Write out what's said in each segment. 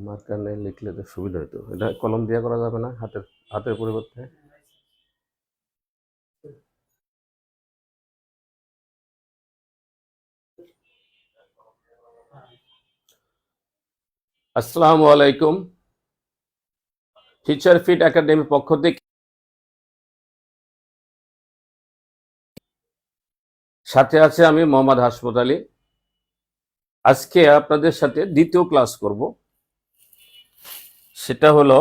Marker নেই লিখলে তো সুবিধা হতো। এটা কলম দিয়ে করা যাবে না, হাতের হাতের পরিবর্তে? আসসালামু আলাইকুম। টিচার ফিট একাডেমির পক্ষ থেকে সাথে আছে আমি মোহাম্মদ হাসমত আলী। আজকে আপনাদের সাথে দ্বিতীয় ক্লাস করব, সেটা হলো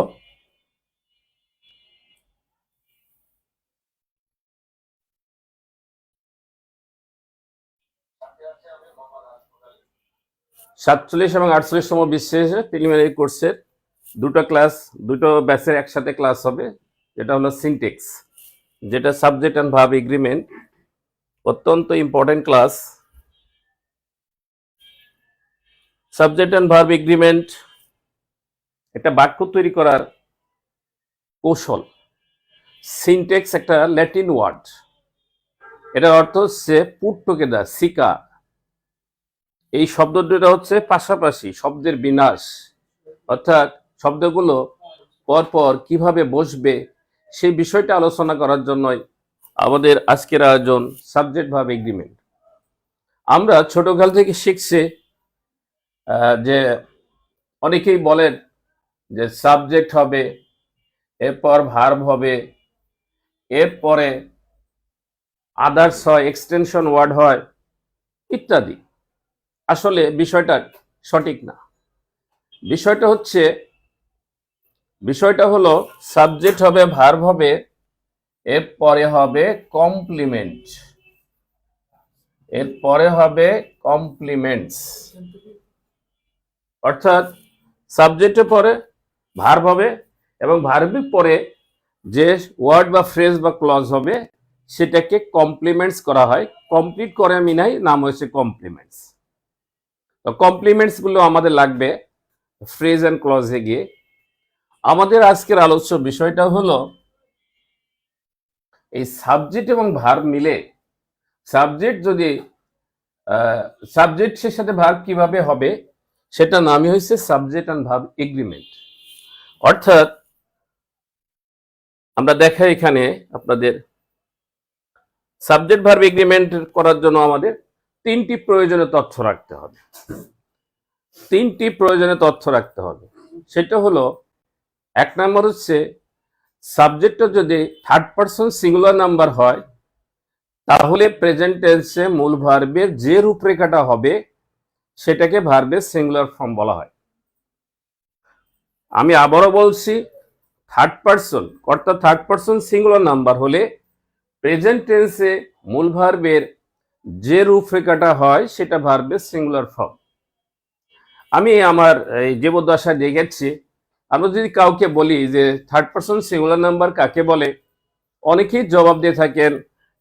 সাতচল্লিশ এবং 48তম বিশেষে প্রিলিমিনারি কোর্সের দুটো ব্যাচের একসাথে ক্লাস হবে। যেটা হলো সিনটেক্স, যেটা সাবজেক্ট অ্যান্ড ভার্ব এগ্রিমেন্ট, অত্যন্ত important class. Subject and verb agreement একটা বাক্য তৈরি করার কৌশল। সিনটেক্স একটা ল্যাটিন ওয়ার্ড, এটার অর্থ হচ্ছে পুট টুগেদার, সিকা। এই শব্দ দুটো হচ্ছে পাশাপাশি শব্দের বিন্যাস, অর্থাৎ শব্দগুলো পরপর কিভাবে বসবে সেই বিষয়টা আলোচনা করার জন্যই আমাদের আজকের আয়োজন সাবজেক্ট ভার্ব এগ্রিমেন্ট। আমরা ছোটকাল থেকে শিখছি যে অনেকেই বলেন যে সাবজেক্ট হবে, এরপর ভার্ব হবে, এরপরে আদার্স হয়, এক্সটেনশন ওয়ার্ড হয় ইত্যাদি। আসলে বিষয়টা সঠিক না। বিষয়টা হলো সাবজেক্ট হবে, ভার্ব হবে, এরপরে হবে কমপ্লিমেন্টস। অর্থাৎ সাবজেক্টের পরে ভার্ব হবে এবং ভার্বের পরে যে ওয়ার্ড বা ফ্রেজ বা ক্লজ হবে সেটাকে কমপ্লিমেন্টস করা হয়। কমপ্লিট করে মিনাই নাম হয়েছে কমপ্লিমেন্টস। তো কমপ্লিমেন্টস গুলো আমাদের লাগবে ফ্রেজ অ্যান্ড ক্লজে গিয়ে। আমাদের আজকের আলোচ্য বিষয়টা হলো এই সাবজেক্ট এবং ভার্ব মিলে সাবজেক্টের সাথে ভার্ব কিভাবে হবে সেটা নামই হয়েছে সাবজেক্ট অ্যান্ড ভার্ব এগ্রিমেন্ট। অর্থাৎ আমরা দেখাই এখানে আপনাদের সাবজেক্ট ভার্ব এগ্রিমেন্ট করার জন্য আমাদের তিনটি প্রয়োজনীয় তথ্য রাখতে হবে। সেটা হলো, এক নম্বর হচ্ছে সাবজেক্টটা যদি থার্ড পারসন সিঙ্গুলার নাম্বার হয় তাহলে প্রেজেন্ট টেন্সে মূল ভার্বের যে রূপরেখাটা হবে সেটাকে ভার্বের সিঙ্গুলার ফর্ম বলা হয়। আমি আবারও বলছি, থার্ড পারসন সিঙ্গুলার নাম্বার হলে প্রেজেন্ট টেন্সে মূল ভার্বের যে রূপরেখাটা হয় সেটা ভার্বের সিঙ্গুলার ফর্ম। আমি আমার এই জীবদ্দশায় দেখেছি, আমরা যদি কাউকে বলি যে থার্ড পারসন সিঙ্গুলার নাম্বার কাকে বলে, অনেকেই জবাব দিয়ে থাকেন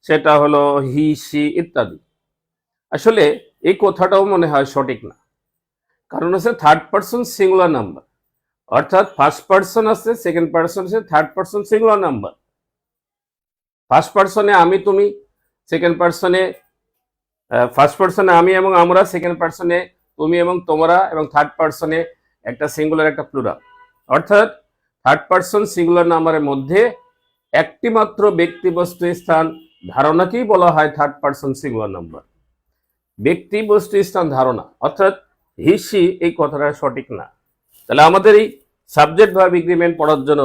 সেটা হলো হি, সি ইত্যাদি। আসলে এই কথাটাও মনে হয় সঠিক না। কারণ হচ্ছে থার্ড পারসন সিঙ্গুলার নাম্বার, অর্থাৎ ফার্স্ট পারসন আছে, সেকেন্ড পারসন আছে, third person singular number. First পারসনে আমি তুমি, ফার্স্ট পারসনে আমি এবং আমরা, সেকেন্ড পারসনে তুমি এবং তোমরা, এবং থার্ড পারসনে একটা সিঙ্গুলার একটা প্লুরাল। অর্থাৎ থার্ড পারসন সিঙ্গুলার নাম্বারের মধ্যে একটি মাত্র ব্যক্তি বস্তু স্থান ধারণাকেই বলা হয় থার্ড পারসন সিঙ্গুলার নাম্বার। ব্যক্তি বস্তু স্থান ধারণা, অর্থাৎ হিসি, এই কথাটা সঠিক না। তাহলে আমাদের এই সাবজেক্ট ভার্ব এগ্রিমেন্ট পড়ার জন্য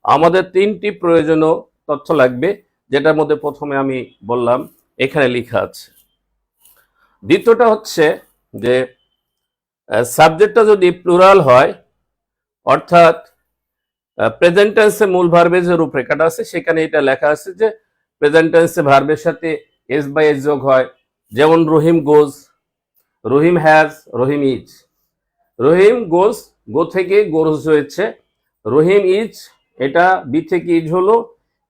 আমাদের তিনটি প্রয়োজনীয় তথ্য লাগবে, যেটার মধ্যে প্রথমে আমি বললাম এখানে লেখা আছে। দ্বিতীয়টা হচ্ছে যে সাবজেক্টটা যদি প্লুরাল হয়, অর্থাৎ প্রেজেন্ট টেন্সে মূল ভার্বের যে রূপরেখাটা আছে সেখানে এটা লেখা আছে যে প্রেজেন্ট টেন্সে ভার্বের সাথে এস বাই এস যোগ হয়। যেমন রহিম গোজ, রহিম হ্যাজ, রহিম ইজ। রহিম গোজ, গো থেকে গোজ হয়েছে। রহিম ইজ, এটা বি থেকে ইজ হলো,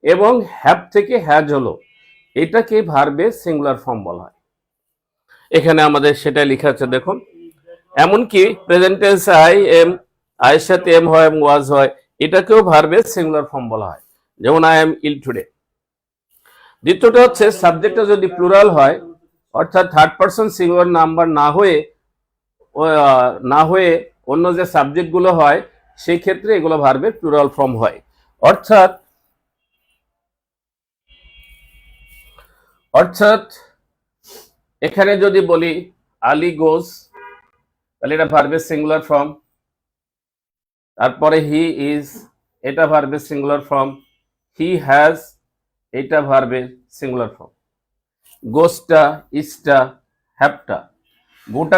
এবং হ্যাভ থেকে হ্যাজ হলো। এটাকে ভার্বের সিঙ্গুলার ফর্ম বলা হয়। এখানে আমাদের সেটা লেখা আছে দেখুন। এমনকি প্রেজেন্ট টেন্সে আই এম, আয়ের সাথে এম হয় এবং ওয়াজ হয়, এটাকেও ভার্বের সিঙ্গুলার ফর্ম বলা হয়। যেমন আই এম ইল টুডে। দ্বিতীয়টা হচ্ছে সাবজেক্টটা যদি প্লুরাল হয়, অর্থাৎ থার্ড পারসন সিঙ্গুলার নাম্বার না হয়ে অন্য যে সাবজেক্টগুলো হয় সেই ক্ষেত্রে এগুলো ভার্বের প্লুরাল ফর্ম হয়। অর্থাৎ অর্থাৎ এখানে যদি বলি আলী গোজ, তাহলে এটা ভার্বের সিঙ্গুলার ফর্ম। তারপরে হি ইজ, এটা ভার্বের সিঙ্গুলার ফর্ম। হি হ্যাজ, এটা ভার্বের সিঙ্গুলার ফর্ম। গোসটা, ইজটা, হ্যাভটা, গোটা,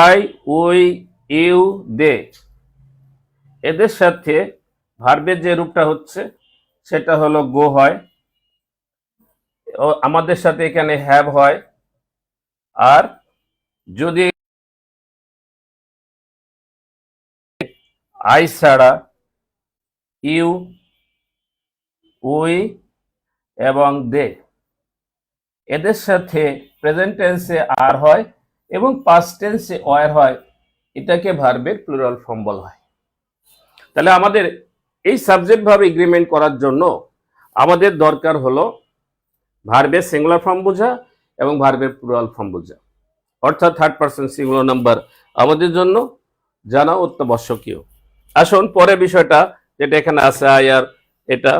আই, উই, ইউ, দে, এদের সাথে ভার্বের যে রূপটা হচ্ছে সেটা হলো গো হয়। আমাদের সাথে এখানে হ্যাভ হয়। আর যদি আই ছাড়া ইউ, উই এবং দে, এদের সাথে প্রেজেন্ট টেন্সে আর হয় এবং পাস্ট টেন্সে ওয়ার হয়, এটাকে ভার্বের প্লুরাল ফর্ম বলা হয়। তাহলে আমাদের এই সাবজেক্ট ভাবে এগ্রিমেন্ট করার জন্য আমাদের দরকার হলো ভার্বের সিঙ্গুলার ফর্ম বোঝা এবং ভার্বের প্লুরাল ফর্ম বোঝা, অর্থাৎ থার্ড পারসন সিঙ্গুলার নাম্বার আমাদের জন্য জানা অত্যাবশ্যকীয়। আসুন পরের বিষয়টা যেটা এখানে আছে আই আর, এটা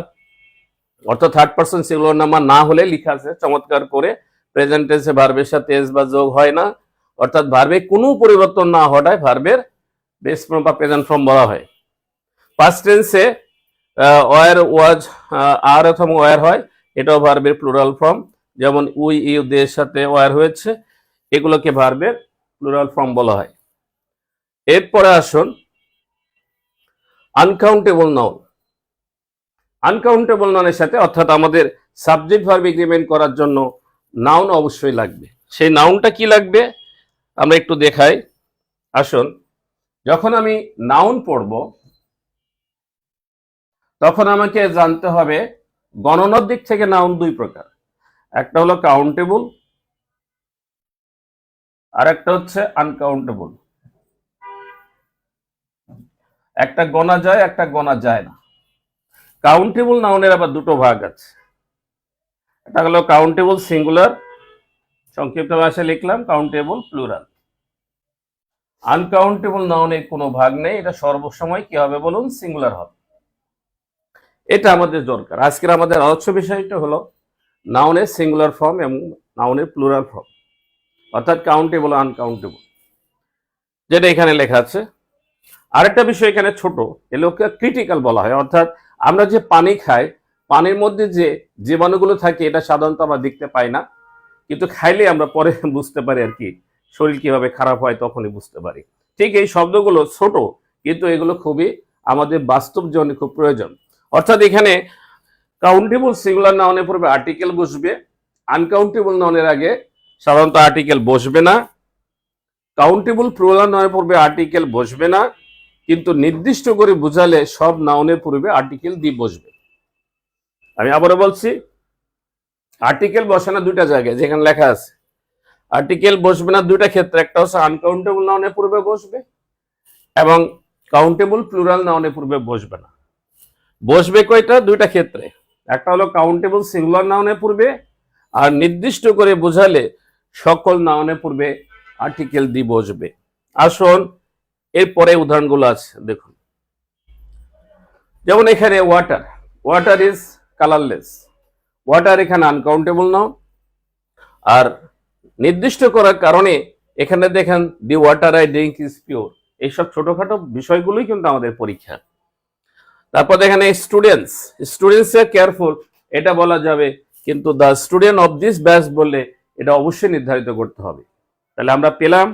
অর্থাৎ থার্ড পারসন সিঙ্গুলার নাম্বার না হলে লেখা আছে চমৎকার করে, প্রেজেন্ট টেন্সে ভার্বের সাথে এস বা যোগ হয় না, অর্থাৎ ভার্বে কোনো পরিবর্তন না হওয়ায় ভার্বের বেস ফর্ম বা প্রেজেন্ট ফর্ম বলা হয়। পাস্ট টেন্সে ওয়ার, ওয়াজ, আর অথবা ওয়ার হয়, এটাও ভার্বের প্লুরাল ফর্ম, যেমন উই, ইউ, দের সাথে ওয়ার হয়েছে, এগুলোকে ভার্বের প্লুরাল ফর্ম বলা হয়। এরপরে আসুন আনকাউন্টেবল নাউন। আনকাউন্টেবল নাউনের সাথে অর্থাৎ আমাদের সাবজেক্ট ভার্ব এগ্রিমেন্ট করার জন্য নাউন অবশ্যই লাগবে। সেই নাউনটা কি লাগবে আমরা একটু দেখাই। আসুন, যখন আমি নাউন পড়ব তখন আমাকে জানতে হবে গণনার দিক থেকে নাউন দুই প্রকার, একটা হলো কাউন্টেবল আর একটা হচ্ছে আনকাউন্টেবল। একটা গণা যায়, একটা গণা যায় না। কাউন্টেবল নাউনের আবার দুটো ভাগ আছে, এটা হলো কাউন্টেবল সিঙ্গুলার, সংক্ষিপ্ত ভাষায় লিখলাম কাউন্টেবল প্লুরাল। আনকাউন্টেবল নাউনের কোনো ভাগ নেই, এটা সর্বসময় কি হবে বলুন, সিঙ্গুলার হবে। এটা আমাদের দরকার। আজকের আমাদের আলোচ্য বিষয়টা হলো নাউনের সিঙ্গুলার ফর্ম এবং নাউনের প্লুরাল ফর্ম, অর্থাৎ কাউন্টেবল আনকাউন্টেবল, যেটা এখানে লেখা আছে। আরেকটা বিষয় এখানে ছোট, এগুলোকে ক্রিটিক্যাল বলা হয়, অর্থাৎ আমরা যে পানি খাই, পানির মধ্যে যে জীবাণুগুলো থাকে এটা সাধারণত আমরা দেখতে পাই না, কিন্তু খাইলে আমরা পরে বুঝতে পারি আর কি, শরীর কিভাবে খারাপ হয় তখনই বুঝতে পারি। ঠিক এই শব্দগুলো ছোট, কিন্তু এগুলো খুবই আমাদের বাস্তব জীবনে খুব প্রয়োজন। অর্থাৎ এখানে কাউন্টেবল সিঙ্গুলার নাউনের পূর্বে আর্টিকেল বসবে, আনকাউন্টেবল নাউনের আগে সাধারণত আর্টিকেল বসবে না। কাউন্টেবল প্লুরাল নাউনের পূর্বে আর্টিকেল বসবে না, কিন্তু নির্দিষ্ট করে বোঝালে সব নাউনের পূর্বে আর্টিকেল দিয়ে বসবে। আমি আবারও বলছি, আর্টিকেল বসে না দুইটা জায়গায়, যেখানে লেখা আছে আর্টিকেল বসবে না দুইটা ক্ষেত্রে, একটা হচ্ছে আনকাউন্টেবল নাউনের পূর্বে বসবে এবং কাউন্টেবল প্লুরাল নাউনের পূর্বে বসবে না। বসবে কয়টা? দুইটা ক্ষেত্রে, একটা হলো কাউন্টেবল সিঙ্গুলার নাউনের পূর্বে, আর নির্দিষ্ট করে বোঝালে সকল নাউনের পূর্বে আর্টিকেল দিয়ে বসবে। আসুন এরপরে উদাহরণগুলো আছে দেখুন। যেমন এখানে water, water is colourless, water এখানে আনকাউন্টেবল নাউন, আর নির্দিষ্ট করার কারণে এখানে দেখেন the water I drink is pure, এইসব ছোটখাটো বিষয়গুলোই কিন্তু আমাদের পরীক্ষা। তারপর এখানে স্টুডেন্টস, স্টুডেন্টস এর কেয়ারফুল এটা বলা যাবে, কিন্তু the student of this batch বললে এটা অবশ্যই নির্ধারিত করতে হবে। তাহলে আমরা পেলাম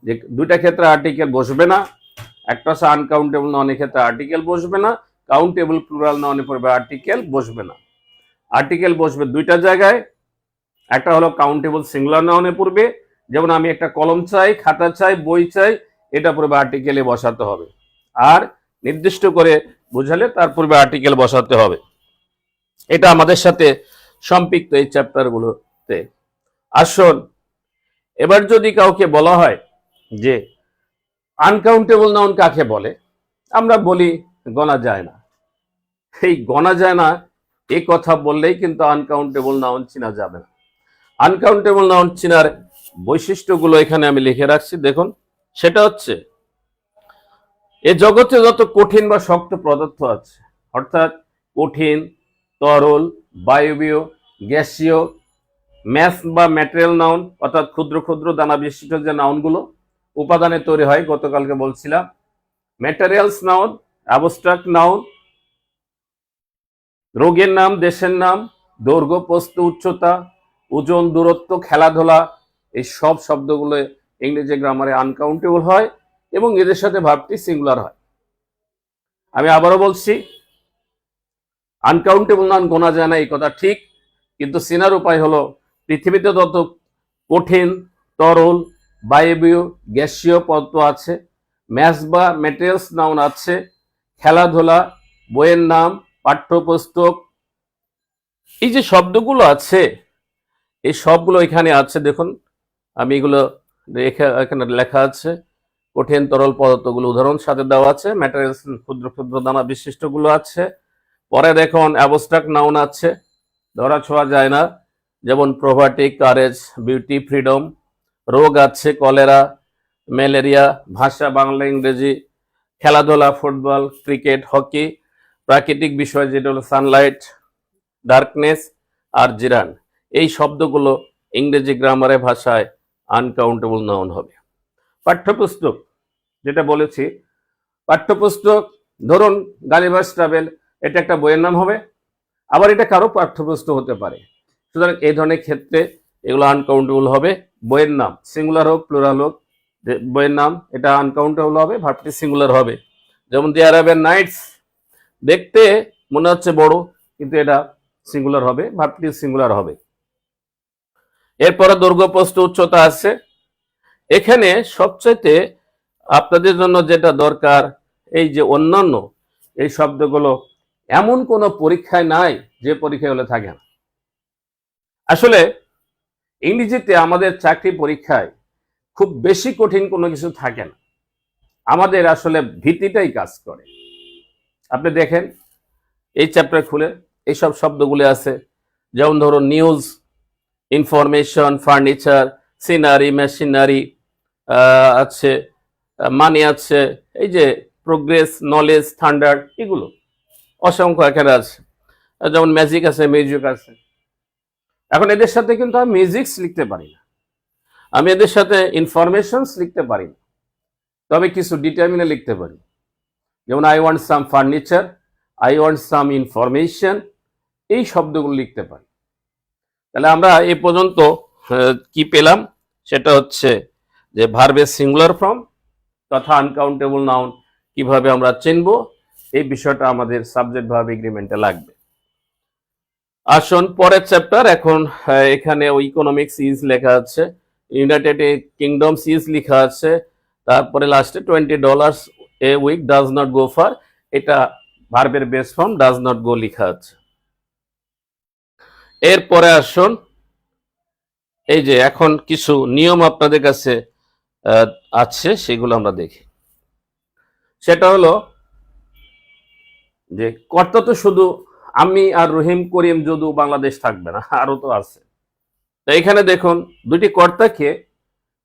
যে দুইটা ক্ষেত্রে আর্টিকেল বসবে না, একটা হচ্ছে আনকাউন্টেবল নাউনের ক্ষেত্রে আর্টিকেল বসবে না, কাউন্টেবল প্লুরাল নাউনের পূর্বে আর্টিকেল বসবে না। আর্টিকেল বসবে দুইটা জায়গায়, একটা হলো কাউন্টেবল সিঙ্গুলার নাউনের পূর্বে, যেমন আমি একটা কলম চাই, খাতা চাই, বই চাই, এটা পূর্বে আর্টিকেলে বসাতে হবে, আর নির্দিষ্ট করে বোঝালে তার পূর্বে আর্টিকেল বসাতে হবে। এটা আমাদের সাথে সম্পৃক্ত এই চ্যাপ্টারগুলোতে। আসুন এবার যদি কাউকে বলা হয় যে আনকাউন্টেবল নাউন কাকে বলে, আমরা বলি গণা যায় না। এই গণা যায় না এই কথা বললেই কিন্তু আনকাউন্টেবল নাউন চেনা যাবে না। আনকাউন্টেবল নাউন চেনার বৈশিষ্ট্যগুলো এখানে আমি লিখে রাখছি, দেখুন। সেটা হচ্ছে এ জগতে যত কঠিন বা শক্ত পদার্থ আছে, অর্থাৎ কঠিন, তরল, বায়বীয়, গ্যাসীয়, ম্যাস বা ম্যাটেরিয়াল নাউন অর্থাৎ ক্ষুদ্র ক্ষুদ্র দানা বিশিষ্ট যে নাউনগুলো উপাদানে তৈরি হয়, গতকালকে বলছিলাম। ম্যাটেরিয়ালস নাউন, অ্যাবস্ট্রাক্ট নাউন, রোগের নাম, দেশের নাম, দৈর্ঘ্য, প্রস্থ, উচ্চতা, ওজন, দূরত্ব, খেলাধুলা, এই সব শব্দগুলো ইংরেজি গ্রামারে আনকাউন্টেবল হয় এবং এদের সাথে ভার্বটি সিঙ্গুলার হয়। আমি আবারও বলছি, আনকাউন্টেবল নাউন গোনা যায় না এই কথা ঠিক, কিন্তু চেনার উপায় হলো পৃথিবীতে যত কঠিন, তরল, বায়বীয়, গ্যাসীয় পদার্থ আছে, ম্যাস বা ম্যাটেরিয়ালস নাউন আছে, খেলাধুলা, বইয়ের নাম, পাঠ্যপুস্তক, এই যে শব্দগুলো আছে এই সবগুলো এখানে আছে। দেখুন আমি এগুলো এখানে লেখা আছে, কঠিন তরল পদার্থগুলো উদাহরণ সাথে দেওয়া আছে, ম্যাটেরিয়ালস ক্ষুদ্র ক্ষুদ্র দানা বিশিষ্টগুলো আছে। পরে দেখুন অ্যাবস্ট্রাক্ট নাউন আছে, ধরা ছোঁয়া যায় না, যেমন প্রভার্টি, কারেজ, বিউটি, ফ্রিডম। রোগ আছে, কলেরা, ম্যালেরিয়া, ভাষা বাংলা, ইংরেজি, খেলাধুলা, ফুটবল, ক্রিকেট, হকি, প্রাকৃতিক বিষয় যেটা হলো সানলাইট, ডার্কনেস আর জিরান। এই শব্দগুলো ইংরেজি গ্রামারে ভাষায় আনকাউন্টেবল নাউন হবে। পাঠ্যপুস্তক যেটা বলেছি, পাঠ্যপুস্তক ধরুন গালিভার্স ট্রাভেল, এটা একটা বইয়ের নাম হবে, আবার এটা কারো পাঠ্যপুস্তক হতে পারে। সুতরাং এই ধরনের ক্ষেত্রে এগুলো আনকাউন্টেবল হবে। বইয়ের নাম সিঙ্গুলার হোক প্লুরাল হোক, বইয়ের নাম এটা আনকাউন্টেবল হবে, ভার্বটি সিঙ্গুলার হবে। যেমন দি আরাবিয়ান নাইটস, দেখতে মনে হচ্ছে বড় কিন্তু এটা সিঙ্গুলার হবে, ভার্বটি সিঙ্গুলার হবে। এরপরে দৈর্ঘ্য, প্রস্থ, উচ্চতা আছে। এখানে সবচাইতে আপনাদের জন্য যেটা দরকার, এই যে অন্যান্য এই শব্দগুলো এমন কোনো পরীক্ষায় নাই যে পরীক্ষায় হলে থাকে না। আসলে ইংরেজিতে আমাদের চাকরি পরীক্ষায় খুব বেশি কঠিন কোনো কিছু থাকে না, আমাদের আসলে ভীতিটাই কাজ করে। আপনি দেখেন এই চ্যাপ্টার খুলে এইসব শব্দগুলো আছে, যেমন ধরুন news, information, furniture, scenery, machinery আছে, মানি আছে, এই যে প্রোগ্রেস, নলেজ, থান্ডার, এগুলো অসংখ্য এখানে আছে। যেমন ম্যাজিক আছে, মিউজিক আছে। এখন এদের সাথে কিন্তু আমি মিউজিক্স লিখতে পারি না, আমি এদের সাথে ইনফরমেশনস লিখতে পারি না, তবে কিছু ডিটারমিনে লিখতে পারি। যেমন I want some furniture, I want some information, এই শব্দগুলো লিখতে পারি। তাহলে আমরা এ পর্যন্ত কি পেলাম, সেটা হচ্ছে যে ভার্বের সিঙ্গুলার ফর্ম তথা আনকাউন্টেবল নাউন কিভাবে আমরা চিনব, এই বিষয়টা আমাদের সাবজেক্ট ভার্ব এগ্রিমেন্টে লাগবে। আসুন পরের চ্যাপ্টার। এখন এখানে ইকোনমিক্স ইজ লেখা আছে, ইউনাইটেড কিংডমস ইজ লেখা আছে, তারপরে লাস্টে $20 a week does not go far, এটা ভার্বের base form does not go লেখা আছে। এরপরে আসুন এই যে এখন কিছু নিয়ম আপনাদের কাছে আছে, সেগুলো আমরা দেখি। সেটা হলো যে কর্তা তো শুধু আমি আর রহিম, করিম, যদু, বাংলাদেশ থাকবে না, আরো তো আছে। তো এখানে দেখুন দুটি কর্তাকে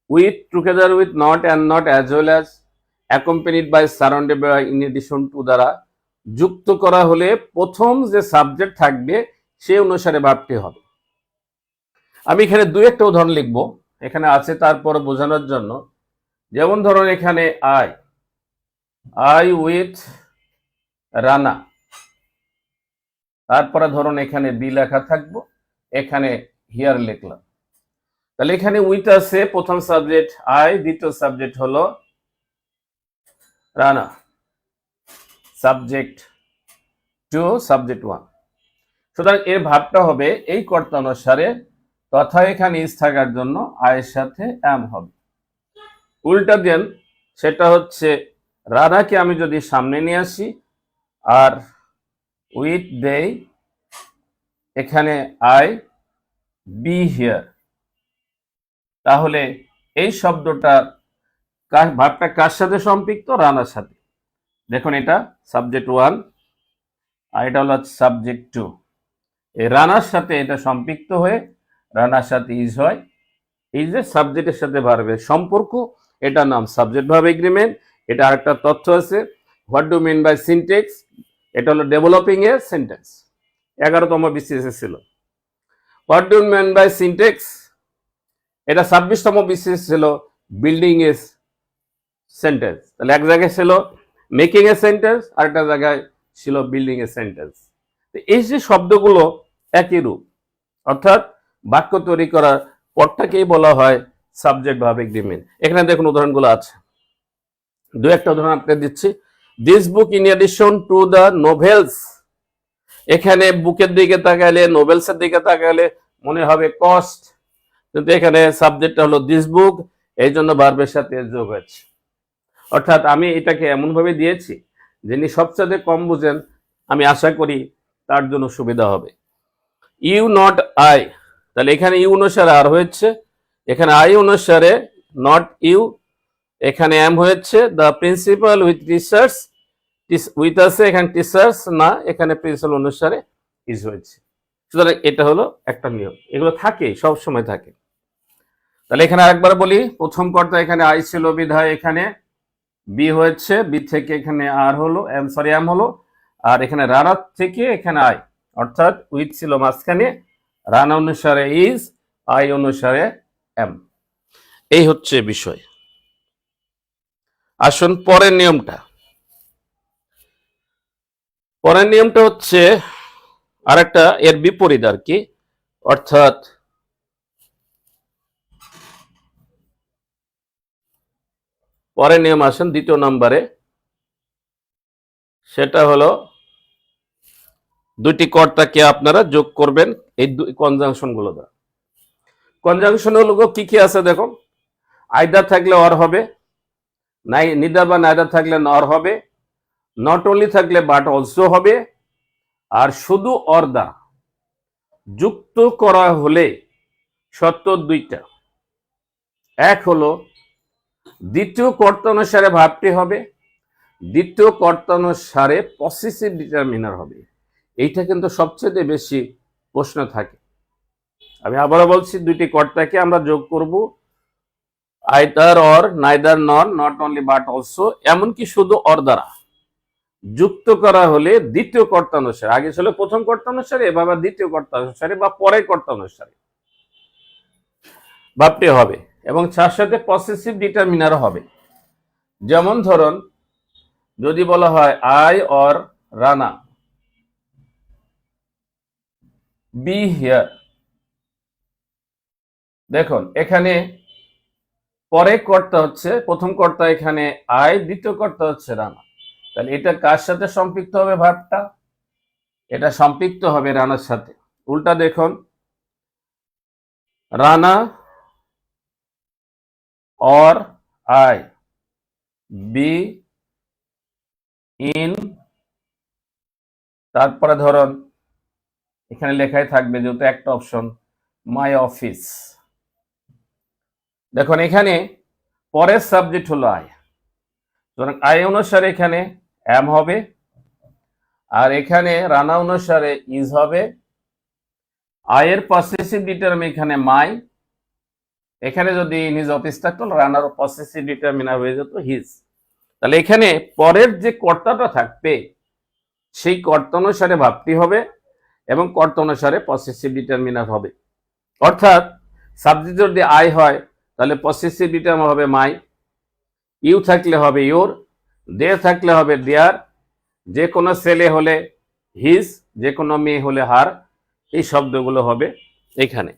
with, together with, not, and not, as well as, accompanied by, surrounded by, in addition to দ্বারা যুক্ত করা হলে প্রথম যে সাবজেক্ট থাকবে সে অনুসারে ভার্বটি হবে। আমি এখানে দুই একটা উদাহরণ লিখব, এখানে আছে তারপর বোঝানোর জন্য। যেমন ধরুন এখানে আই উইথ রানা, তারপরে ধরুন এখানে বি লেখা থাকবো, এখানে হিয়ার লিখলাম। তাহলে এখানে উইথ আছে প্রথম সাবজেক্ট আই, দ্বিতীয় সাবজেক্ট হলো Rana, subject to, subject one. সুতরাং এর ভাবটা হবে এই কর্তা অনুসারে, তথা এখানে ইজ থাকার জন্য আয়ের সাথে অ্যাম হবে। উল্টা দেন, সেটা হচ্ছে রানাকে আমি যদি সামনে নিয়ে আসি আর উইথ দেই এখানে আই বি হিয়ার, তাহলে এই শব্দটা ভাবটা কার সাথে সম্পৃক্ত, রানার সাথে। দেখুন এটা সাবজেক্ট ওয়ান আর এটা হলো সাবজেক্ট টু, এই রানার সাথে এটা সম্পৃক্ত হয়ে রানার সাথে ইজ হয়। এই যে সাবজেক্টের সাথে ভার্বের সম্পর্ক, এটার নাম সাবজেক্ট ভার্ব এগ্রিমেন্ট। এটা আরেকটা তথ্য আছে। What do mean by syntax, এটা হলো ডেভেলপিং এ সেন্টেন্স, 11তম বিসিএস ছিল। What do mean by syntax, এটা 26তম বিসিএস ছিল বিল্ডিং এ সেন্টেন্স। তাহলে এক জায়গায় ছিল মেকিং এ সেন্টেন্স, আর একটা জায়গায় ছিল বিল্ডিং এ সেন্টেন্স। এই যে শব্দগুলো একই রূপ, অর্থাৎ বাক্য তৈরি করার পরটাকেই বলা হয় সাবজেক্ট ভার্ব এগ্রিমেন্ট। এখানে দেখুন উদাহরণগুলো আছে, দু একটা উদাহরণ আপনাকে দিচ্ছি। This book in addition to the novels, এখানে বুকের দিকে তাকালে, নোভেলস এর দিকে তাকালে মনে হবে কস্ট, কিন্তু এখানে সাবজেক্টটা হলো দিস বুক, এই জন্য ভার্বের সাথে যোগ হয়েছে। অর্থাৎ আমি এটাকে এমন ভাবে দিয়েছি যিনি সবচেয়ে কম বুঝেন, আমি আশা করি তার জন্য সুবিধা হবে। ইউ নট আই, তাহলে এখানে ইউ অনুসারে আর হয়েছে, এখানে আই অনুসারে নট ইউ, এখানে এম হয়েছে। The principal with teachers, with আছে, এখানে টিচার্স না, এখানে প্রিন্সিপাল অনুসারে ইজ হয়েছে। সুতরাং এটা হলো একটা নিয়ম, এগুলো থাকে, সব সময় থাকে। তাহলে এখানে আরেকবার বলি, প্রথম কর্তা এখানে আই ছিল বিধায় এখানে বি হয়েছে, বি থেকে এখানে আর হলো এম হলো, আর এখানে রানা থেকে এখানে আই, অর্থাৎ উইথ ছিল মাঝখানে, রানা অনুসারে ইজ, আই অনুসারে এম। এই হচ্ছে বিষয়। আসুন পরের নিয়মটা। পরের নিয়মটা হচ্ছে আরেকটা এর বিপরীত আর কি, অর্থাৎ পরের নিয়ম আসেন দ্বিতীয় নম্বরে, সেটা হলো দুইটি কর্তাকে আপনারা যোগ করবেন এই কনজাংশন গুলো দ্বারা। কনজাংশন গুলো কি কি আছে দেখুন, আইদার থাকলে অর হবে, নিদার বা নাইদার থাকলে নর হবে, নট অনলি থাকলে বাট অলসো হবে, আর শুধু অর দ্বারা যুক্ত করা হলে শর্ত দুইটা। এক হলো দ্বিতীয় কর্তা অনুসারে ভাবটি হবে, দ্বিতীয় কর্তা অনুসারে পসেসিভ ডিটারমিনার হবে। এইটা কিন্তু সবচেয়ে বেশি প্রশ্ন থাকে। আমি আবারও বলছি, দুইটি কর্তাকে আমরা যোগ করব, আইদার অর, নাইদার নর, নট অনলি বাট অলসো, এমনকি শুধু অর দ্বারা যুক্ত করা হলে দ্বিতীয় কর্তা অনুসারে, আগে ছিল প্রথম কর্তা অনুসারে, এভাবে দ্বিতীয় কর্তা অনুসারে বা পরের কর্তা অনুসারে ভাবটি হবে, এবং তার সাথে পসেসিভ ডিটারমিনার হবে। যেমন ধরুন, যদি বলা হয় I or Rana B here, দেখুন এখানে পরে কর্তা হচ্ছে, প্রথম কর্তা এখানে আই, দ্বিতীয় কর্তা হচ্ছে রানা। তাহলে এটা কার সাথে সম্পৃক্ত হবে ভাবটা? এটা সম্পৃক্ত হবে রানার সাথে। উল্টা দেখুন, Rana or I be in, তারপরে ধরুন এখানে লেখাই থাকবে যেহেতু একটা অপশন, মাই অফিস। দেখুন এখানে পরের সাবজেক্ট হলো আই, সুতরাং আই অনুসারে এখানে এম হবে, আর এখানে রানা অনুসারে ইজ হবে। আয়ের পসেসিভ ডিটারমিনার এখানে মাই, এখানে যদি নিজ অফিস থাকতো রানার পসেসিভ ডিটারমিনার হয়ে যেত হিজ। তাহলে এখানে পরের যে কর্তাটা থাকবে সেই কর্তা অনুসারে ভাবটি হবে এবং কর্তা অনুসারে পসেসিভ ডিটারমিনার হবে। অর্থাৎ সাবজেক্ট যদি আই হয় তাহলে পসেসিভ ডিটারমিনার হবে মাই, ইউ থাকলে হবে ইউর, দে থাকলে হবে দেয়ার, যে কোনো ছেলে হলে হিজ, যে কোনো মেয়ে হলে হার, এই শব্দগুলো হবে এখানে।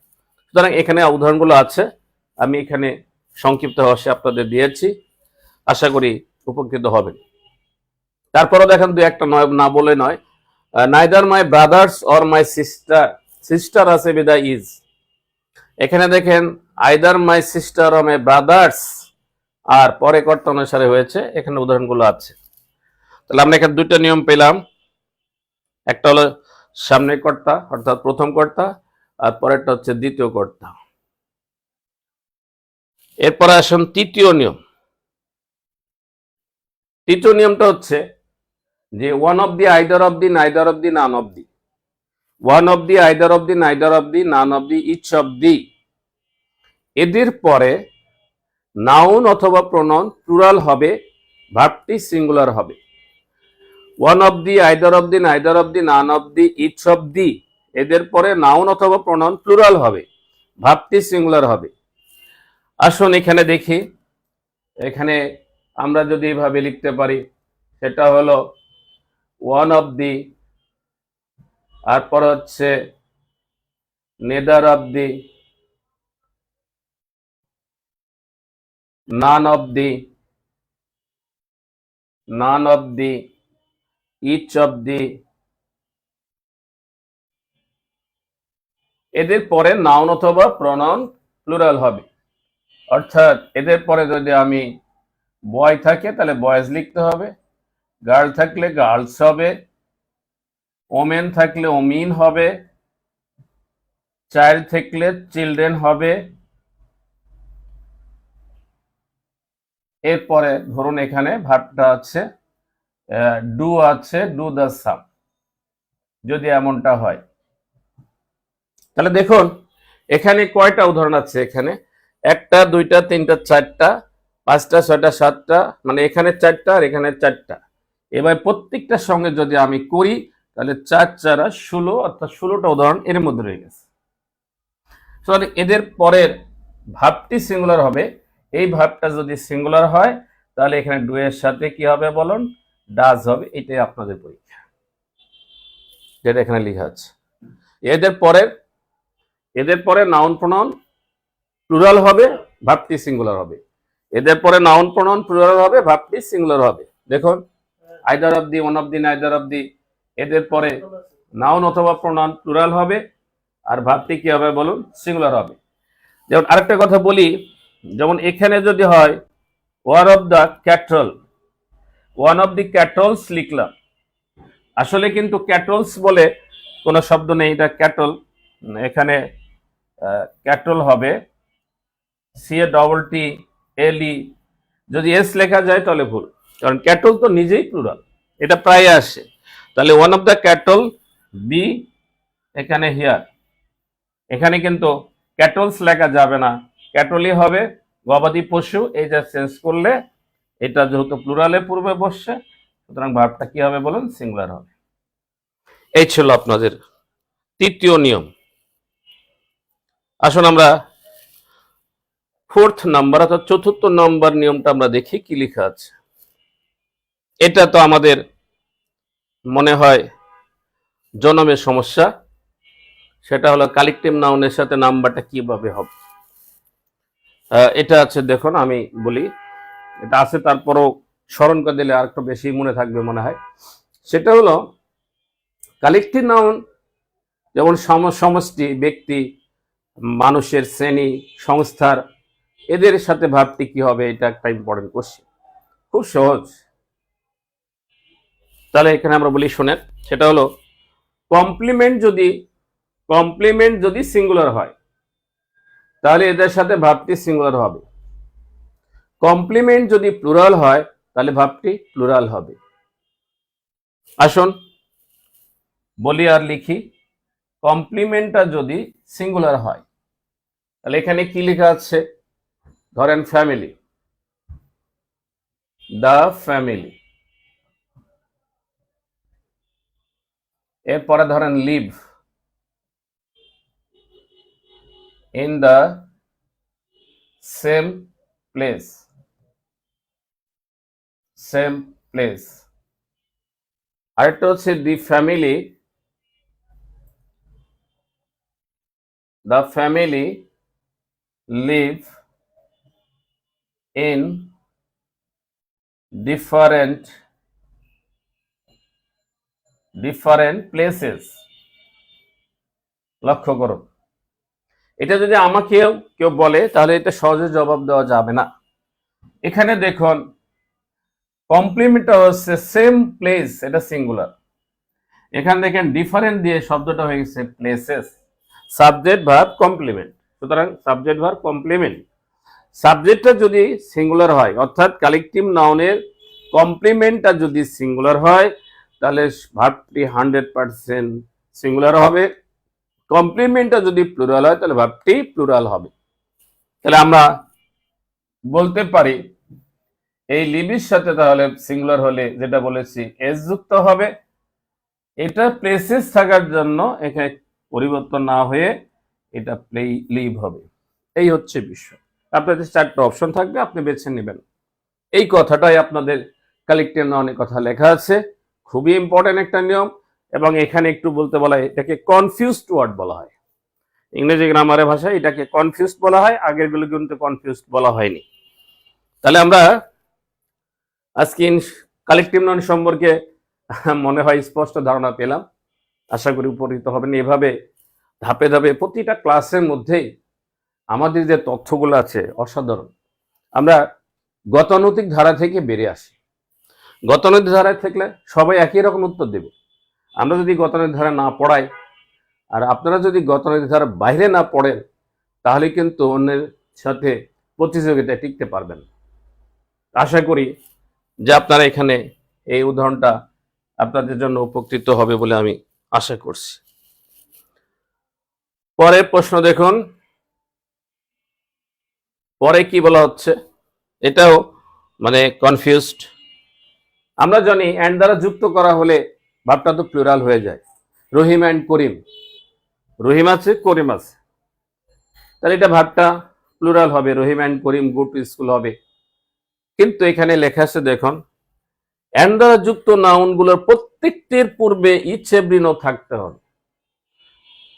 সুতরাং এখানে উদাহরণগুলো আছে, আমি এখানে সংক্ষিপ্ত ভাষায় আপনাদের দিয়েছি, আশা করি উপকৃত হবেন। তারপরও দেখেন দু একটা নয়, না বলে নয়, neither my brothers or my sister, sister আছে বিদায় ইজ। এখানে দেখেন either my sister or my brothers, আর পরে কর্তা অনুসারে হয়েছে, এখানে উদাহরণগুলো আছে। তাহলে আমরা এখানে দুইটা নিয়ম পেলাম, একটা হলো সামনের কর্তা অর্থাৎ প্রথম কর্তা, আর পরেরটা হচ্ছে দ্বিতীয় কর্তা। এরপরে আসুন তৃতীয় নিয়ম। তৃতীয় নিয়মটা হচ্ছে যে one of the, either of the, neither of the, none of the, one of the, either of the, neither of the, none of the, each of the, এদের পরে নাউন অথবা প্রোনাউন প্লুরাল হবে ভার্বটি সিঙ্গুলার হবে। One of the, either of the, neither of the, none of the, each of the, এদের পরে noun অথবা pronoun plural হবে, ভার্বটি সিঙ্গুলার হবে। আসুন এখানে দেখি, এখানে আমরা যদি এভাবে লিখতে পারি, সেটা হলো ওয়ান অফ দি, আর পরে হচ্ছে neither of the, none of the, none of the, each of the, এদের পরে নাউন অথবা প্রনাউন প্লুরাল হবে। অর্থাৎ এদের পরে যদি আমি বয় থাকে তাহলে বয়েজ লিখতে হবে, গার্ল থাকলে গার্লস হবে, ওমেন থাকলে ওমিন হবে, চাইল্ড থাকলে চিলড্রেন হবে। এরপরে ধরুন এখানে ভার্বটা আছে, ডু আছে, ডু দ্য সাম, যদি এমনটা হয়। তাহলে দেখুন এখানে কয়টা উদাহরণ আছে, এখানে একটা, দুইটা, তিনটা, চারটা, পাঁচটা, ছয়টা, সাতটা, মানে এখানে চারটা আর এখানে চারটা। এবার প্রত্যেকটার সঙ্গে যদি আমি করি তাহলে 4 4 16, অর্থাৎ 16টা উদাহরণ এর মধ্যে রয়ে গেছে। এদের পরের ভার্বটি সিঙ্গুলার হবে। এই ভার্বটা যদি সিঙ্গুলার হয় তাহলে এখানে ডু এর সাথে কি হবে বলুন, ডাজ হবে। এটাই আপনাদের পরীক্ষা, যেটা এখানে লেখা আছে। এদের পরে নাউন প্রোনাউন প্লুরাল হবে, ভার্বটি সিঙ্গুলার হবে। এদের পরে নাউন প্রোনাউন প্লুরাল হবে, ভার্বটি সিঙ্গুলার হবে। দেখুন either of the, one of the, neither of the, এদের পরে নাউন অথবা প্রোনাউন প্লুরাল হবে, আর ভার্বটি কি হবে বলুন, সিঙ্গুলার হবে। যেমন আরেকটা কথা বলি, যেমন এখানে যদি হয় one of the cattle, one of the cattles লিখলাম, আসলে কিন্তু ক্যাটলস বলে কোনো শব্দ নেই, এটা ক্যাটল, এখানে ক্যাটল হবে CATTLE, যদি এস লেখা যায় তাহলে ভুল, কারণ ক্যাটল তো নিজেই প্লুরাল, এটা প্রায় আসে। তাহলে one of the cattle, be এখানে হিয়ার, এখানে কিন্তু ক্যাটলস লেখা যাবে না, ক্যাটলই হবে, গবাদি পশু। এই যে চেঞ্জ করলে এটা যেহেতু প্লুরালে পূর্বে বসছে, সুতরাং ভার্বটা কি হবে বলুন, সিঙ্গুলার হবে। এই ছিল আপনাদের তৃতীয় নিয়ম। আসুন আমরা ফোর্থ নাম্বার অর্থাৎ চতুর্থ নম্বর নিয়মটা আমরা দেখি কি লেখা আছে। এটা তো আমাদের মনে হয় জনমের সমস্যা, সেটা হলো কালেকটিভ নাউনের সাথে নাম্বারটা কিভাবে হবে। এটা আছে, দেখুন আমি বলি, এটা আছে তারপরও স্মরণ করে দিলে আর একটু বেশি মনে থাকবে মনে হয়। সেটা হলো কালেকটিভ নাউন যেমন সমষ্টি, ব্যক্তি, মানুষের, শ্রেণী, সংস্থার, এদের সাথে ভার্বটি কি হবে, এটা একটা ইম্পর্টেন্ট কোশ্চেন, খুব সহজ। তাহলে এখানে আমরা বলি শোনেন, সেটা হলো কমপ্লিমেন্ট যদি সিঙ্গুলার হয় তাহলে এদের সাথে ভার্বটি সিঙ্গুলার হবে। কমপ্লিমেন্ট যদি প্লুরাল হয় তাহলে ভার্বটি প্লুরাল হবে। আসুন বলি আর লিখি, কমপ্লিমেন্টটা যদি সিঙ্গুলার হয় তাহলে এখানে কি লেখা আছে, ধরেন ফ্যামিলি, দ্য ফ্যামিলি, এরপরে ধরেন live, in the same place, same place. আরেকটা হচ্ছে the family, the family live in different places। লক্ষ্য করুন, এটা যদি আমাকে কেউ বলে তাহলে এটা সহজে জবাব দেওয়া যাবে না। এখানে দেখুন কমপ্লিমেন্টটা হচ্ছে সেম প্লেস, এটা সিঙ্গুলার। এখানে দেখেন ডিফারেন্ট দিয়ে শব্দটা হয়ে গেছে প্লেসেস, সাবজেক্ট ভার্ব কমপ্লিমেন্ট। সুতরাং সাবজেক্ট ভার্ব কমপ্লিমেন্ট, সাবজেক্টটা যদি সিঙ্গুলার হয় অর্থাৎ কালেকটিভ নাউনের কমপ্লিমেন্টটা যদি সিঙ্গুলার হয় তাহলে ভার্বটি 100% সিঙ্গুলার হবে। কমপ্লিমেন্টটা যদি প্লুরাল হয় তাহলে ভার্বটি প্লুরাল হবে। তাহলে আমরা বলতে পারি এই লিবির সাথে তাহলে সিঙ্গুলার হলে যেটা বলেছি এস যুক্ত হবে, এটা প্লেসেস থাকার জন্য এখানে পরিবর্তন না হয়ে এটা লিভ হবে। এই হচ্ছে বিষয়। আপনাদের 4টা অপশন থাকবে, আপনি বেছে নেবেন। এই কথাটাই আপনাদের কালেক্টিভ নাউনের কথা লেখা আছে, খুবই ইম্পর্টেন্ট একটা নিয়ম। এবং এখানে একটু বলতে বলা হয়, এটাকে কনফিউজড ওয়ার্ড বলা হয়। ইংরেজি গ্রামারের ভাষায় এটাকে কনফিউজড বলা হয়, আগের গুলো কিন্তু কনফিউজড বলা হয়নি। তাহলে আমরা আজকে কালেক্টিভ নাউন সম্পর্কে মনে হয় স্পষ্ট ধারণা পেলাম, আশা করি উপকৃত হবেন। এভাবে ধাপে ধাপে প্রতিটা ক্লাসের মধ্যেই আমাদের যে তথ্যগুলো আছে অসাধারণ। আমরা গতানুগতিক ধারা থেকে বেরিয়ে আসি। গতানুগতিক ধারায় থাকলে সবাই একই রকম উত্তর দেবে। আমরা যদি গতানুগতিক ধারা না পড়াই, আর আপনারা যদি গতানুগতিক ধারার বাইরে না পড়েন, তাহলে কিন্তু অন্যের সাথে প্রতিযোগিতায় টিকতে পারবেন। আশা করি যে আপনারা এখানে এই উদাহরণটা আপনাদের জন্য উপকৃত হবে বলে আমি আশা করছি। পরের প্রশ্ন দেখুন, পরে কি বলা হচ্ছে, এটাও মানে কনফিউজড। আমরা জানি অ্যান্ড দ্বারা যুক্ত করা হলে ভাবটা তো প্লুরাল হয়ে যায়। রহিম অ্যান্ড করিম, রহিম আছে করিম আছে, তাহলে এটা ভাবটা প্লুরাল হবে, Rahim and Karim go to school হবে। কিন্তু এখানে লেখা আছে দেখুন, অ্যান্ড দ্বারা যুক্ত নাউনগুলোর প্রত্যেকটির পূর্বে ইচ এভরি নো থাকতে হবে।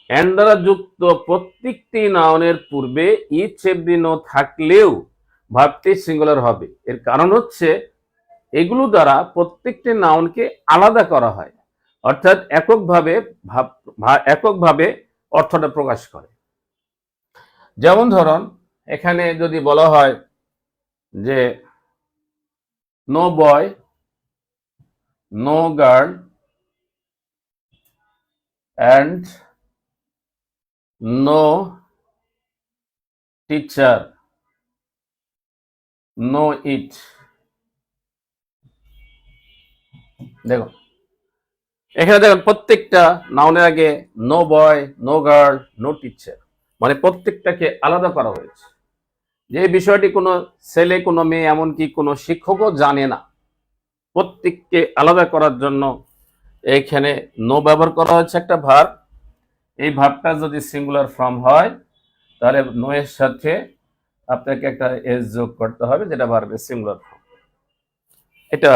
অ্যান্ড দ্বারা যুক্ত প্রত্যেকটি নাউনের পূর্বে ইচ এভরি নো থাকলেও ভাবটি সিঙ্গুলার হবে। এর কারণ হচ্ছে এগুলো দ্বারা প্রত্যেকটি নাউনকে আলাদা করা হয়, অর্থাৎ এককভাবে অর্থটা প্রকাশ করে। যেমন ধরুন, এখানে যদি বলা হয় যে no boy, no girl and no teacher, no it. দেখুন এখানে দেখুন প্রত্যেকটা নাউনের আগে no boy, no girl, no teacher, মানে প্রত্যেকটাকে আলাদা করা হয়েছে। যে বিষয়টি কোনো ছেলে কোনো মেয়ে এমনকি কোনো শিক্ষকও জানে না, প্রত্যেককে আলাদা করার জন্য এইখানে নো ব্যবহার করা হচ্ছে একটা ভার্ব। এই ভার্বটা যদি সিঙ্গুলার ফর্ম হয় তাহলে নো এর সাথে আপনাকে একটা এস যোগ করতে হবে, যেটা ভার্বের সিঙ্গুলার ফর্ম। এটা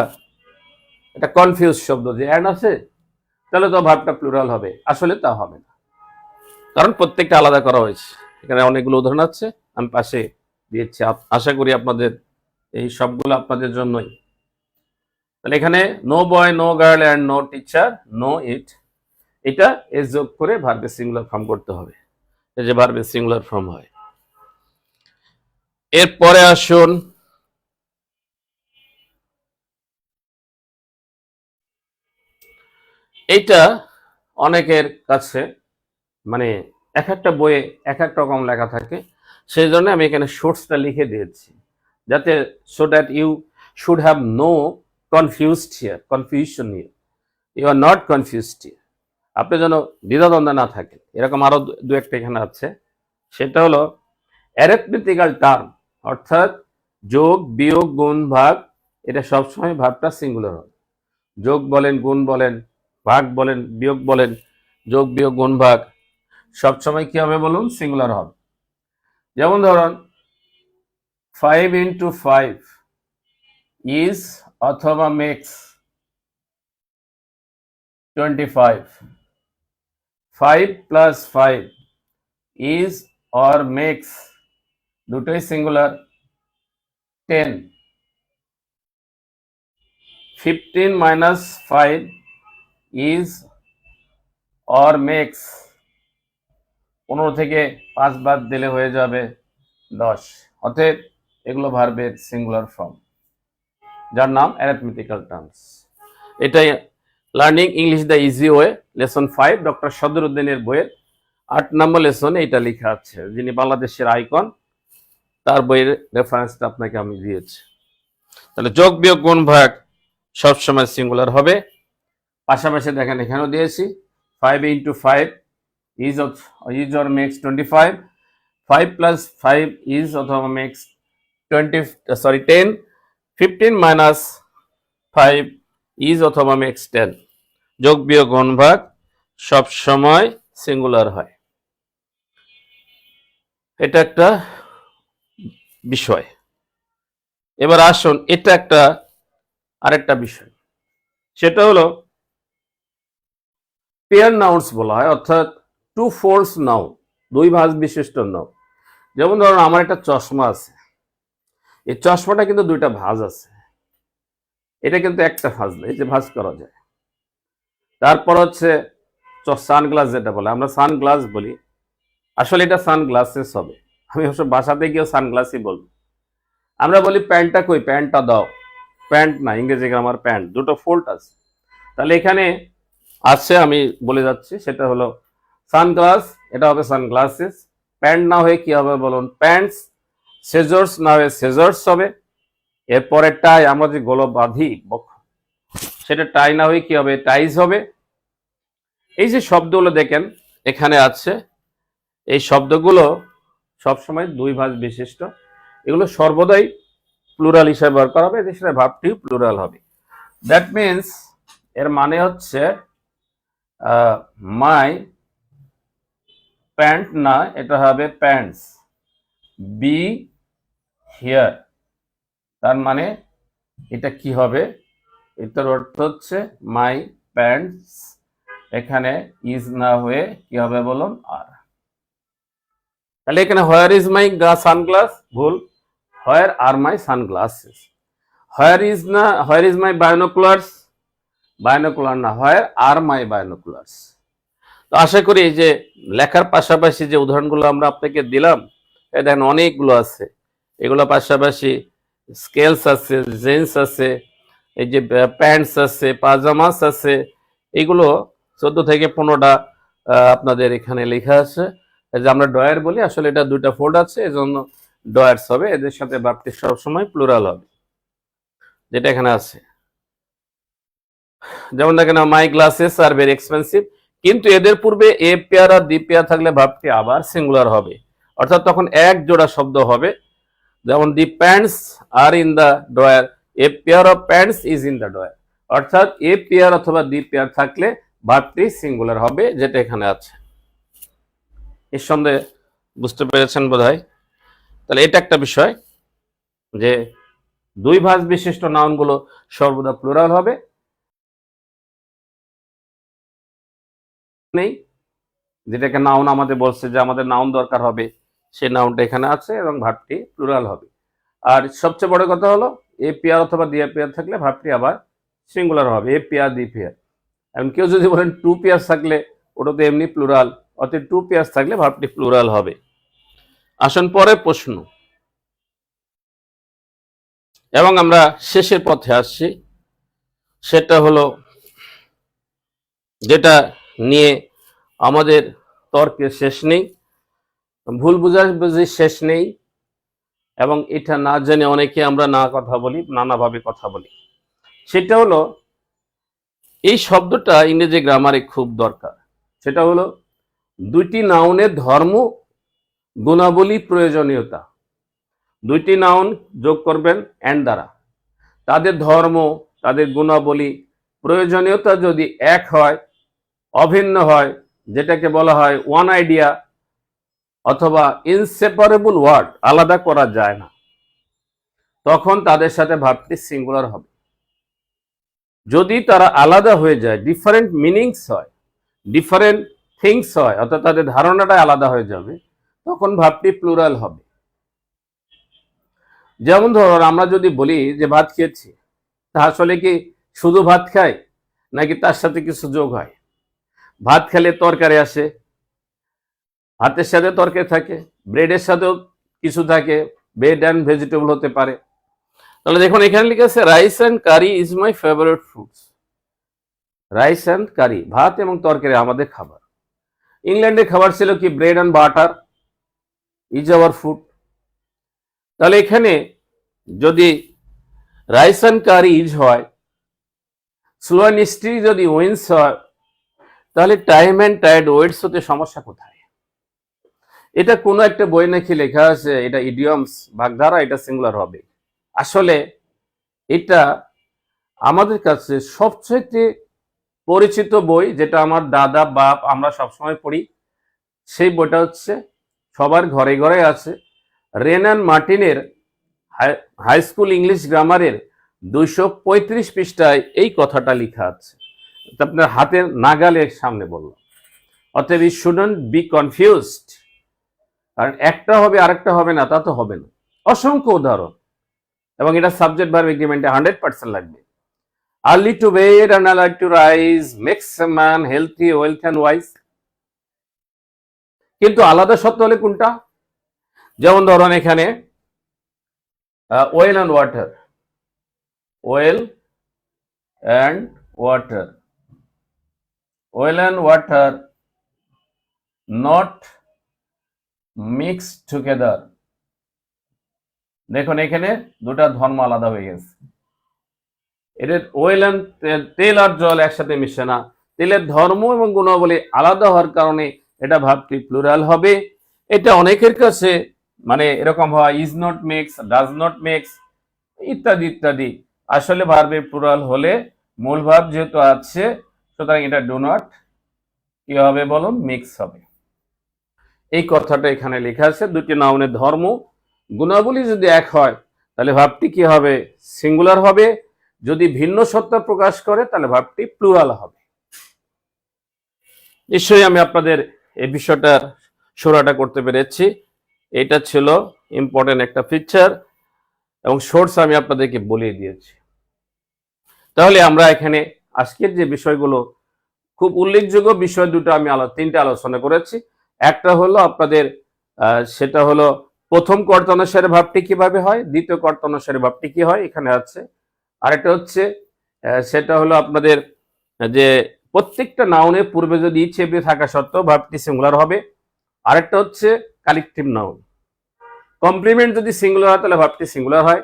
কনফিউজ শব্দ, যে অ্যান্ড আছে তাহলে তো ভার্বটা প্লুরাল হবে, আসলে তা হবে না, কারণ প্রত্যেকটা আলাদা করা হয়েছে। এখানে অনেকগুলো উদাহরণ আছে, আমি পাশে দিয়েছি, আশা করি আপনাদের এই সবগুলো আপনাদের জন্যই। তাহলে এখানে no boy, no girl and no teacher, no it, এটা এস যোগ করে ভার্বের সিঙ্গুলার ফর্ম করতে হবে, এই যে ভার্বের সিঙ্গুলার ফর্ম হয়। এরপরে আসুন এইটা অনেকের কাছে মানে এক একটা বইয়ে এক এক রকম লেখা থাকে, সেই জন্য আমি এখানে শর্টসটা লিখে দিয়েছি, যাতে so that you should have no confusion here, you are not confused here, আপনি যেন দ্বিধাদ্বন্দ্ব না থাকে। এরকম আরো দু একটা এখানে আছে, সেটা হলো অ্যারিথমেটিক্যাল টার্ম, অর্থাৎ যোগ বিয়োগ গুণ ভাগ, এটা সবসময় ভাগটা সিঙ্গুলার হবে। যোগ বলেন, গুণ বলেন, ভাগ বলেন, বিয়োগ বলেন, যোগ বিয়োগ গুণ ভাগ সবসময় কি হবে বলুন? সিঙ্গুলার হবে। যেমন ধরুন 5 into 5 is অথবা makes 25, 5 plus 5 is or makes, দুটোই singular, 10, 15 minus 5 is or makes, 15 থেকে 5 বাদ দিলে হয়ে যাবে 10। অতএব এগুলো ভার্বের সিঙ্গুলার ফর্ম, যার নাম অ্যারিথমেটিক্যাল টার্মস। এটাই learning English the easy way lesson 5 doctor সদরুদ্দিনের বইয়ের 8 নম্বর লেসনে এটা লেখা আছে, যিনি বাংলাদেশের আইকন, তার বইয়ের রেফারেন্সটা আপনাকে আমি দিয়েছি। তাহলে যোগ বিয়োগ গুণ ভাগ সবসময় সিঙ্গুলার হবে। পাশাপাশি দেখেন এখানেও দিয়েছি 5 into 5 is or makes 25, 5 plus 5 is অথবা makes 10, 15 মাইনাস 5 ইজ অথবা মেক্স 10, যোগ বিয়োগ গুণ ভাগ সব সময় সিঙ্গুলার হয়। এটা একটা বিষয়। এবার আসুন এটা একটা আরেকটা বিষয়, সেটা হলো পেয়ার নাউন্স বলা হয়, অর্থাৎ টু ফোল্ডস নাউন, দুই ভাঁজ বিশিষ্ট নাউন। যেমন ধরুন আমার একটা চশমা আছে, এই চশমাটা কিন্তু দুইটা ভাঁজ আছে, এটা কিন্তু একটা ভাঁজ নেই, যে ভাঁজ করা যায়। তারপর হচ্ছে সানগ্লাস, যেটা বলে আমরা সানগ্লাস বলি, আসলে এটা সানগ্লাসেস হবে, আমি অবশ্য বাসাতে গিয়েও সানগ্লাসই বলবো। আমরা বলি প্যান্টটা কই, প্যান্টটা দাও, প্যান্ট না, ইংরেজি গ্রামার প্যান্ট, দুটো ফোল্ড আছে। তাহলে এখানে আছে, আমি বলে যাচ্ছি, সেটা হলো সানগ্লাস, এটা হবে সানগ্লাসেস। প্যান্ট না হয়ে কি হবে বলুন, প্যান্টস। সেজর্স না হয়ে সেজর্স হবে। এরপরে টাই, আমরা যে গোলপ বাঁধি বক্ষ, সেটা টাই না হয়ে কি হবে, টাইজ হবে। এই যে শব্দগুলো দেখেন এখানে আছে, এই শব্দগুলো সবসময় দুই ভাঁজ বিশিষ্ট, এগুলো সর্বদাই প্লুরাল হিসেবে ব্যবহার করা হবে, এদের সাথে ভাবটি প্লুরাল হবে। দ্যাট মিনস এর মানে হচ্ছে মাই প্যান্ট না, এটা হবে প্যান্টস, বি হিয়ার। তার মানে এটা কি হবে, এটার অর্থ হচ্ছে মাই প্যান্টস, এখানে ইজ না হয়ে কি হবে বলুন, আর। তাহলে এখানে হোয়ার ইজ মাই সানগ্লাস, ভুল, হোয়ার আর মাই সানগ্লাসেস। হোয়ার ইজ না, হোয়ার ইজ মাই বায়োনোকুলার্স, বায়োনোকুলার না, হোয়ার আর মাই বায়োনোকুলার্স। তো আশা করি এই যে লেখার পাশাপাশি যে উদাহরণগুলো আমরা আপনাকে দিলাম, দেখেন অনেকগুলো আছে, এগুলো পাশাপাশি স্কেলস আছে, জিন্স আছে, এই যে প্যান্টস আছে, পাজামাস আছে, এগুলো 14 থেকে 15টা আপনাদের এখানে লেখা আছে। এই যে আমরা ডয়ার বলি, আসলে এটা দুইটা ফোল্ড আছে, এজন্য ডয়ার্স হবে, এদের সাথে ভার্বটি সবসময় প্লুরাল হবে, যেটা এখানে আছে। যেমন দেখেন my glasses are very expensive, কিন্তু এদের পূর্বে a pair R the pair থাকলে ভার্বটি আবার সিঙ্গুলার হবে, অর্থাৎ তখন এক জোড়া শব্দ হবে। যেমন দি প্যান্টস আর in the drawer, a pair of pants is in the drawer, অর্থাৎ এ পেয়ার অথবা দি পেয়ার থাকলে ভার্বটি সিঙ্গুলার হবে, যেটা এখানে আছে। এর সঙ্গে বুঝতে পেরেছেন বোধহয়। তাহলে এটা একটা বিষয় যে দুই ভাঁজ বিশিষ্ট নাউনগুলো সর্বদা প্লুরাল হবে। নেই, যেটাকে নাউন আমাদের বলছে যে আমাদের নাউন দরকার হবে, সেই নাউনটা এখানে আছে এবং ভার্বটি প্লুরাল হবে। আর সবচেয়ে বড় কথা হলো এ পেয়ার অথবা দি পেয়ার থাকলে ভার্বটি আবার সিঙ্গুলার হবে, এ পেয়ার দি পেয়ার। এখন কেউ যদি বলেন টু পেয়ার থাকলে, ওটা তো এমনি প্লুরাল, অর্থাৎ টু পেয়ার থাকলে ভার্বটি প্লুরাল হবে। আসুন পরে প্রশ্ন, এবং আমরা শেষের পথে আসছি, সেটা হলো যেটা নিয়ে আমাদের তর্কের শেষ নেই, ভুল বুঝাবুঝি শেষ নেই, এবং এটা না জেনে অনেকে আমরা না কথা বলি, নানাভাবে কথা বলি। সেটা হলো এই শব্দটা ইংরেজি গ্রামারে খুব দরকার। সেটা হলো দুইটি নাউনের ধর্ম, গুণাবলী, প্রয়োজনীয়তা। দুইটি নাউন যোগ করবেন এন্ড দ্বারা, তাদের ধর্ম, তাদের গুণাবলী, প্রয়োজনীয়তা যদি এক হয়, অভিন্ন হয়, যেটাকে বলা হয় ওয়ান আইডিয়া অথবা ইনসেপারেবল ওয়ার্ড, আলাদা করা যায় না, তখন তাদের সাথে ভার্বটি সিঙ্গুলার হবে। যদি তারা আলাদা হয়ে যায়, ডিফারেন্ট মিনিংস হয়, ডিফারেন্ট থিংস হয়, অর্থাৎ তাদের ধারণাটা আলাদা হয়ে যাবে, তখন ভার্বটি প্লুরাল হবে। যেমন ধরুন আমরা যদি বলি যে ভাত খেয়েছি, তা আসলে কি শুধু ভাত খাই নাকি তার সাথে কিছু যোগ হয়? ভাত খেলে তরকারি আসে, ভাতের সাথে তরকারি থাকে, ব্রেডের সাথেও কিছু থাকে, ব্রেড অ্যান্ড ভেজিটেবল হতে পারে। তাহলে দেখুন এখানে লিখে আছে rice and curry is my favourite foods. Rice and curry, ভাত এবং তরকারি আমাদের খাবার। ইংল্যান্ডের খাবার ছিল কি bread and butter is our food. তাহলে এখানে যদি রাইস অ্যান্ড কারি ইজ হয়, স্লো অ্যান্ড স্টিল যদি উইন্স হয়, তাহলে টাইম অ্যান্ড টায়ার্ড ওয়েটস হতে সমস্যা কোথায়? এটা কোনো একটা বই নাকি লেখা আছে, এটা ইডিয়মস, বাগধারা, এটা সিঙ্গুলার হবে। আসলে এটা আমাদের কাছে সবচেয়ে পরিচিত বই, যেটা আমার দাদা বাপ আমরা সবসময় পড়ি। সেই বইটা হচ্ছে সবার ঘরে ঘরে আছে, রেনান মার্টিনের হাই স্কুল ইংলিশ গ্রামারের 235 পৃষ্ঠায় এই কথাটা লেখা আছে। আপনার হাতের নাগালের সামনে বললাম। অতএব ইউ শুডন্ট বি কনফিউজড। কারণ একটা হবে আরেকটা হবে না, তা তো হবে না। অসংখ্য উদাহরণ, এবং এটা সাবজেক্ট ভার্ব এগ্রিমেন্টে 100% লাগবে। Early to bed and early to rise makes a man healthy, wealth and wise. কিন্তু আলাদা সত্য হলে কোনটা? যেমন ধরুন এখানে oil and water, oil and water, oil and water not mix together. দেখুন এখানে দুটা ধর্ম আলাদা হয়ে গেছে। এদের ওয়েল অ্যান্ড, তেল আর জল একসাথে মিশে না। তেলের ধর্ম এবং গুণাবলী আলাদা হওয়ার কারণে এটা ভাবটি প্লুরাল হবে। এটা অনেকের কাছে মানে এরকম হয়, is not mix, does not mix ইত্যাদি ইত্যাদি। আসলে ভার্বের প্লুরাল হলে মূল ভাব যেহেতু আছে, সুতরাং এটা ডু নট কি হবে বলো, মিক্স হবে। এই কথাটা এখানে লেখা আছে। দুটি নাউনের ধর্ম গুণাবলী যদি এক হয় তাহলে ভাবটি কি হবে, সিঙ্গুলার হবে। যদি ভিন্ন সত্তা প্রকাশ করে তাহলে ভাবটি প্লুরাল হবে। নিশ্চয়ই আমি আপনাদের এই বিষয়টার সুরাটা করতে পেরেছি। এটা ছিল ইম্পর্টেন্ট একটা ফিচার, এবং সোর্স আমি আপনাদেরকে বলিয়ে দিয়েছি। তাহলে আমরা এখানে আজকের যে বিষয়গুলো, খুব উল্লেখযোগ্য বিষয় দুটো আমি তিনটে আলোচনা করেছি। একটা হলো আপনাদের সেটা হলো প্রথম কর্তানুসারে ভাবটি কিভাবে হয়, দ্বিতীয় কর্তানুসারে ভাবটি কি হয় এখানে আছে। আরেকটা হচ্ছে সেটা হলো আপনাদের যে প্রত্যেকটা নাউনের পূর্বে যদি ইচ্ছে থাকা সত্ত্বেও ভাবটি সিঙ্গুলার হবে। আরেকটা হচ্ছে কালেকটিভ নাউন। কমপ্লিমেন্ট যদি সিঙ্গুলার হয় তাহলে ভাবটি সিঙ্গুলার হয়।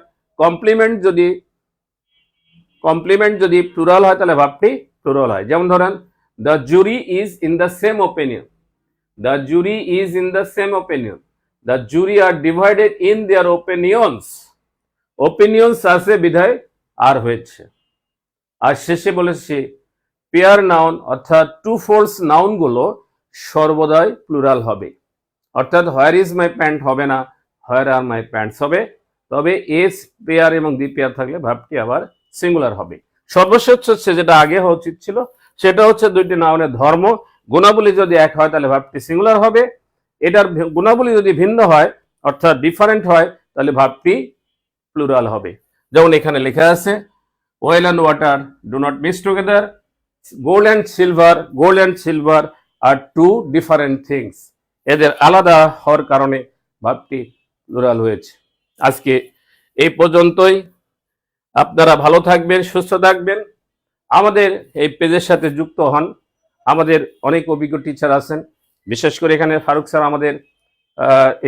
কমপ্লিমেন্ট যদি প্লুরাল হয় তাহলে ভাবটি প্লুরাল হয়। যেমন ধরেন the jury is in the same opinion, the jury is in the same opinion, the jury are divided in their opinions. Opinions আছে বিধায় আর হয়েছে। আর শেষে বলেছি পেয়ার নাউন অর্থাৎ টু ফোর্স নাউন গুলো সর্বদাই প্লুরাল হবে। অর্থাৎ হোয়ার ইজ মাই প্যান্ট হবে না, হোয়ার আর মাই প্যান্টস হবে। তবে এস পেয়ার এবং দ্বি পেয়ার থাকলে ভাবটি আবার সিঙ্গুলার হবে। সর্বশেষ হচ্ছে যেটা আগে হওয়া উচিত ছিল, সেটা হচ্ছে দুইটি নাউনের ধর্ম গুণাবলী যদি এক হয় তাহলে ভাবটি সিঙ্গুলার হবে। এটার গুণাবলী যদি ভিন্ন হয় অর্থাৎ ডিফারেন্ট হয় তাহলে ভাবটি প্লুরাল হবে। যেমন এখানে লেখা আছে oil and water do not mix together, gold and silver are two different things. এদের আলাদা হওয়ার কারণে ভাবটি প্লুরাল হয়েছে। আজকে এই পর্যন্তই। আপনারা ভালো থাকবেন, সুস্থ থাকবেন। আমাদের এই পেজের সাথে যুক্ত হন। আমাদের অনেক অভিজ্ঞ টিচার আছেন, বিশেষ করে এখানে ফারুক স্যার আমাদের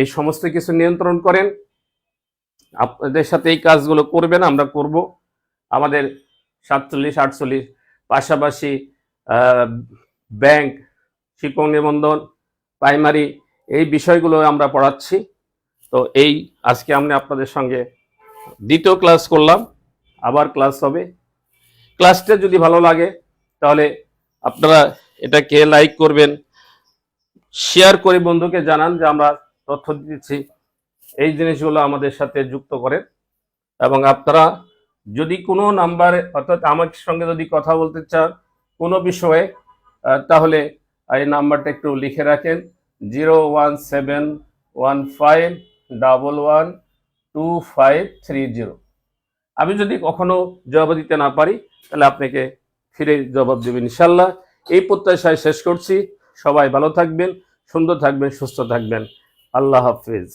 এই সমস্ত কিছু নিয়ন্ত্রণ করেন। আপনাদের সাথে এই কাজগুলো করবেন, আমরা করব। আমাদের 47-48 পাশাপাশি ব্যাংক, শিক্ষক নিবন্ধন, প্রাইমারি এই বিষয়গুলো আমরা পড়াচ্ছি। তো এই আজকে আমি আপনাদের সঙ্গে দ্বিতীয় ক্লাস করলাম, আবার ক্লাস হবে। ক্লাসটা যদি ভালো লাগে তাহলে আপনারা এটাকে লাইক করবেন, শেয়ার করে বন্ধুকে জানান যে আমরা তথ্য দিচ্ছি। এই জিনিসগুলো আমাদের সাথে যুক্ত করেন। এবং আপনারা যদি কোনো নাম্বারে অর্থাৎ আমার সঙ্গে যদি কথা বলতে চান কোনো বিষয়ে, তাহলে এই নাম্বারটা একটু লিখে রাখেন 01715112530। আমি যদি কখনো জবাব দিতে না পারি তাহলে আপনাকে ফিরে জবাব দেবেন ইনশাল্লাহ। এই প্রত্যাশায় শেষ করছি। সবাই ভালো থাকবেন, সুন্দর থাকবেন, সুস্থ থাকবেন। আল্লাহ হাফিজ।